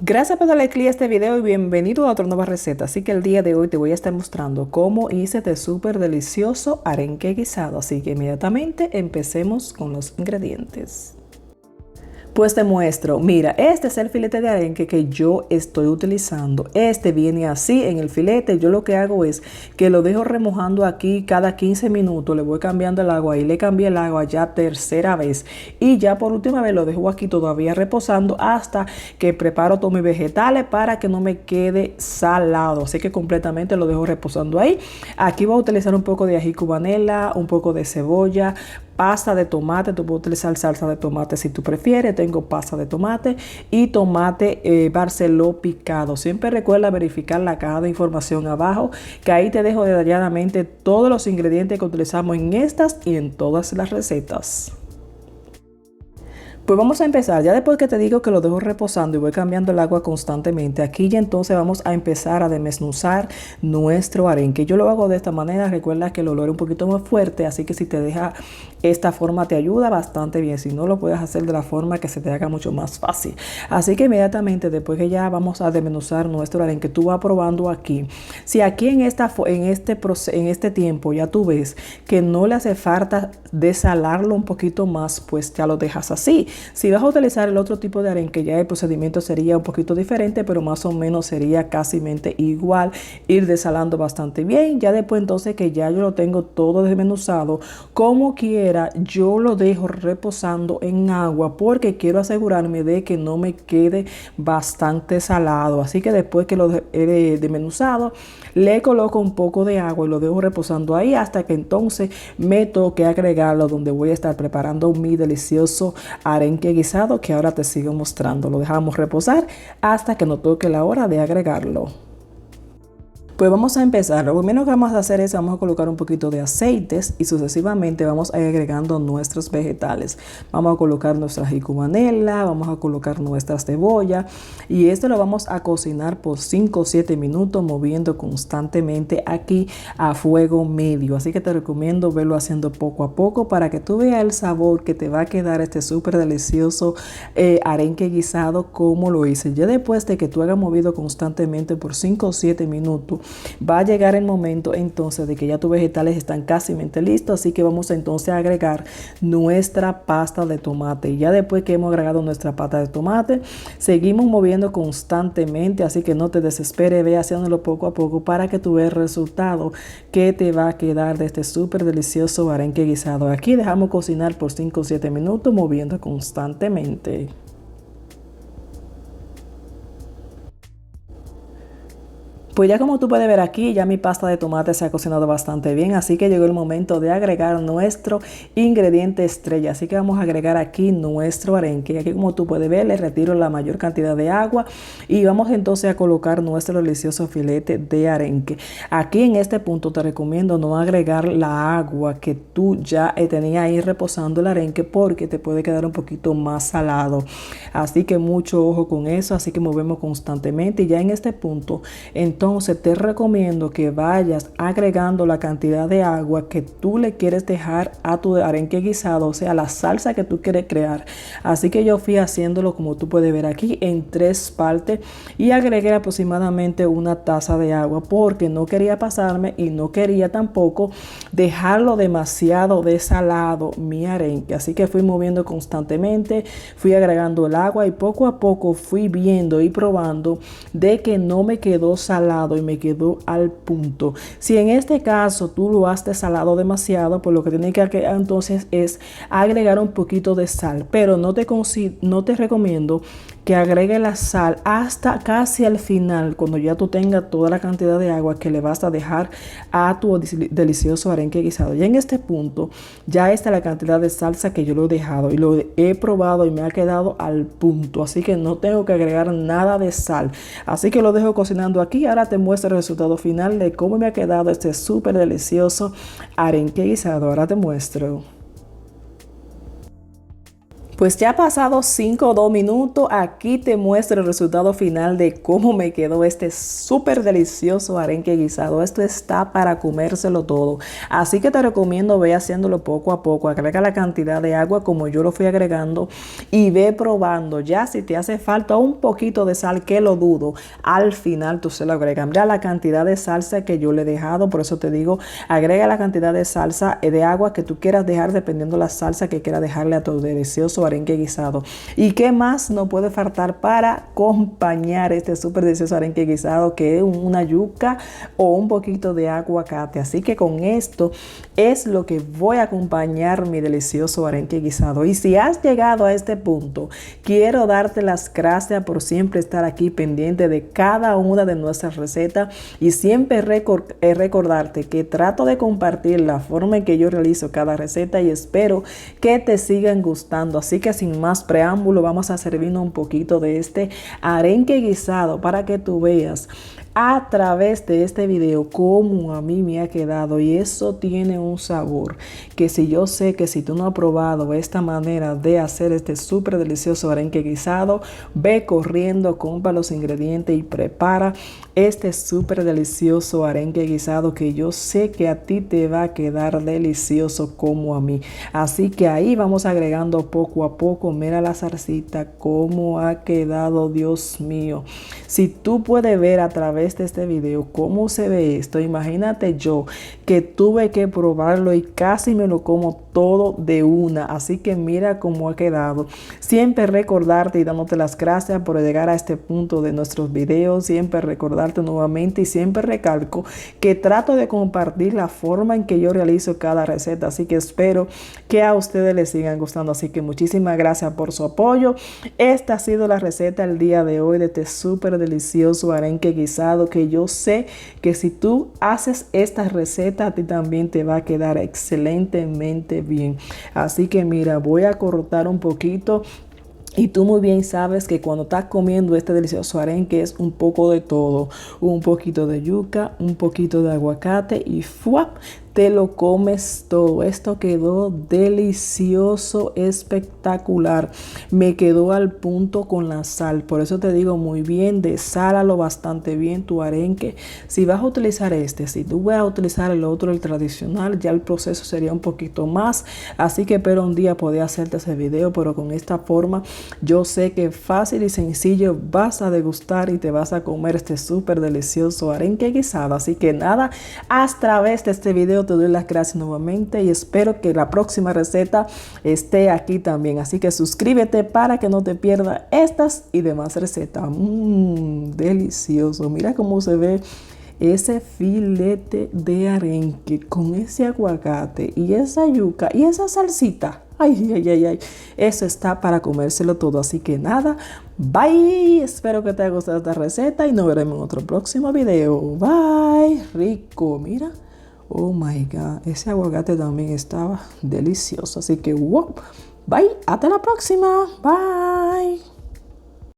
Gracias por darle clic a este video y bienvenido a otra nueva receta. Así que el día de hoy te voy a estar mostrando cómo hice este súper delicioso arenque guisado. Así que inmediatamente empecemos con los ingredientes. Pues te muestro, mira, este es el filete de arenque que yo estoy utilizando. Este viene así en el filete. Yo lo que hago es que lo dejo remojando aquí cada 15 minutos. Le voy cambiando el agua y le cambié el agua ya tercera vez. Y ya por última vez lo dejo aquí todavía reposando hasta que preparo todos mis vegetales para que no me quede salado. Así que completamente lo dejo reposando ahí. Aquí voy a utilizar un poco de ají cubanela, un poco de cebolla, pasta de tomate. Tú puedes utilizar salsa de tomate si tú prefieres. Tengo pasta de tomate y tomate Barceló picado. Siempre recuerda verificar la caja de información abajo, que ahí te dejo detalladamente todos los ingredientes que utilizamos en estas y en todas las recetas. Pues vamos a empezar, ya después que te digo que lo dejo reposando y voy cambiando el agua constantemente, aquí ya entonces vamos a empezar a desmenuzar nuestro arenque. Yo lo hago de esta manera, recuerda que el olor es un poquito más fuerte, así que si te deja esta forma te ayuda bastante bien. Si no, lo puedes hacer de la forma que se te haga mucho más fácil. Así que inmediatamente después que ya vamos a desmenuzar nuestro arenque, tú vas probando aquí. Si aquí en este tiempo ya tú ves que no le hace falta desalarlo un poquito más, pues ya lo dejas así. Si vas a utilizar el otro tipo de arenque, ya el procedimiento sería un poquito diferente, pero más o menos sería casi igual, ir desalando bastante bien. Ya después entonces que ya yo lo tengo todo desmenuzado, como quiera, yo lo dejo reposando en agua porque quiero asegurarme de que no me quede bastante salado. Así que después que lo he desmenuzado, le coloco un poco de agua y lo dejo reposando ahí hasta que entonces me toque agregarlo, donde voy a estar preparando mi delicioso arenque guisado que ahora te sigo mostrando. Lo dejamos reposar hasta que nos toque la hora de agregarlo. Pues vamos a empezar. Lo primero que vamos a hacer es vamos a colocar un poquito de aceites y sucesivamente vamos a ir agregando nuestros vegetales. Vamos a colocar nuestra ají cubanela, vamos a colocar nuestra cebolla y esto lo vamos a cocinar por 5 o 7 minutos moviendo constantemente aquí a fuego medio. Así que te recomiendo verlo haciendo poco a poco para que tú veas el sabor que te va a quedar este súper delicioso arenque guisado como lo hice. Ya después de que tú hayas movido constantemente por 5 o 7 minutos, va a llegar el momento entonces de que ya tus vegetales están casi listos, así que vamos entonces a agregar nuestra pasta de tomate. Y ya después que hemos agregado nuestra pasta de tomate, seguimos moviendo constantemente, así que no te desesperes, ve haciéndolo poco a poco para que tú veas el resultado que te va a quedar de este súper delicioso arenque guisado. Aquí dejamos cocinar por 5 o 7 minutos moviendo constantemente. Pues ya como tú puedes ver aquí, ya mi pasta de tomate se ha cocinado bastante bien, así que llegó el momento de agregar nuestro ingrediente estrella. Así que vamos a agregar aquí nuestro arenque. Aquí como tú puedes ver, le retiro la mayor cantidad de agua y vamos entonces a colocar nuestro delicioso filete de arenque. Aquí en este punto te recomiendo no agregar la agua que tú ya tenías ahí reposando el arenque porque te puede quedar un poquito más salado. Así que mucho ojo con eso, así que movemos constantemente y ya en este punto, entonces te recomiendo que vayas agregando la cantidad de agua que tú le quieres dejar a tu arenque guisado, o sea, la salsa que tú quieres crear. Así que yo fui haciéndolo como tú puedes ver aquí en 3 partes y agregué aproximadamente una taza de agua porque no quería pasarme y no quería tampoco dejarlo demasiado desalado mi arenque. Así que fui moviendo constantemente, fui agregando el agua y poco a poco fui viendo y probando de que no me quedó salado y me quedó al punto. Si en este caso tú lo has desalado demasiado, pues lo que tienes que hacer entonces es agregar un poquito de sal, pero no te recomiendo que agregue la sal hasta casi al final, cuando ya tú tengas toda la cantidad de agua que le vas a dejar a tu delicioso arenque guisado. Ya en este punto, ya está la cantidad de salsa que yo lo he dejado y lo he probado y me ha quedado al punto, así que no tengo que agregar nada de sal. Así que lo dejo cocinando aquí. Ahora te muestro el resultado final de cómo me ha quedado este súper delicioso arenque guisado. Ahora te muestro. Pues ya ha pasado 5 o 2 minutos, aquí te muestro el resultado final de cómo me quedó este súper delicioso arenque guisado. Esto está para comérselo todo, así que te recomiendo ve haciéndolo poco a poco, agrega la cantidad de agua como yo lo fui agregando y ve probando. Ya si te hace falta un poquito de sal, que lo dudo, al final tú se lo agregas. Mira la cantidad de salsa que yo le he dejado, por eso te digo, agrega la cantidad de salsa, de agua que tú quieras dejar dependiendo la salsa que quieras dejarle a tu delicioso arenque guisado. ¿Y qué más no puede faltar para acompañar este súper delicioso arenque guisado? Que es una yuca o un poquito de aguacate. Así que con esto es lo que voy a acompañar mi delicioso arenque guisado. Y si has llegado a este punto, quiero darte las gracias por siempre estar aquí pendiente de cada una de nuestras recetas y siempre recordarte que trato de compartir la forma en que yo realizo cada receta y espero que te sigan gustando. Así que sin más preámbulo, vamos a servirnos un poquito de este arenque guisado para que tú veas a través de este video cómo a mí me ha quedado. Y eso tiene un sabor que si yo sé que si tú no has probado esta manera de hacer este súper delicioso arenque guisado, ve corriendo, compra los ingredientes y prepara este súper delicioso arenque guisado que yo sé que a ti te va a quedar delicioso como a mí. Así que ahí vamos agregando poco a poco. Mira la salsita cómo ha quedado, Dios mío. Si tú puedes ver a través de este video cómo se ve esto, imagínate yo que tuve que probarlo y casi me lo como todo de una. Así que mira cómo ha quedado. Siempre recordarte y dándote las gracias por llegar a este punto de nuestros videos. Siempre recordarte nuevamente y siempre recalco que trato de compartir la forma en que yo realizo cada receta. Así que espero que a ustedes les sigan gustando. Así que muchísimas gracias por su apoyo. Esta ha sido la receta el día de hoy de este súper delicioso arenque guisado que yo sé que si tú haces esta receta a ti también te va a quedar excelentemente bien. Así que mira, voy a cortar un poquito. Y tú muy bien sabes que cuando estás comiendo este delicioso arenque es un poco de todo. Un poquito de yuca, un poquito de aguacate y ¡fuap! Te lo comes todo. Esto quedó delicioso, espectacular. Me quedó al punto con la sal. Por eso te digo muy bien, desálalo bastante bien tu arenque. Si vas a utilizar si tú vas a utilizar el otro, el tradicional, ya el proceso sería un poquito más. Así que espero un día poder hacerte ese video, pero con esta forma yo sé que fácil y sencillo vas a degustar y te vas a comer este súper delicioso arenque guisado. Así que nada, a través de este video te doy las gracias nuevamente y espero que la próxima receta esté aquí también. Así que suscríbete para que no te pierdas estas y demás recetas. Delicioso. Mira cómo se ve ese filete de arenque con ese aguacate y esa yuca y esa salsita. Ay, ay, ay, ay. Eso está para comérselo todo. Así que nada, bye. Espero que te haya gustado esta receta y nos veremos en otro próximo video. Bye. Rico, mira. Oh my God, ese aguacate también estaba delicioso. Así que, wow, bye, hasta la próxima. Bye.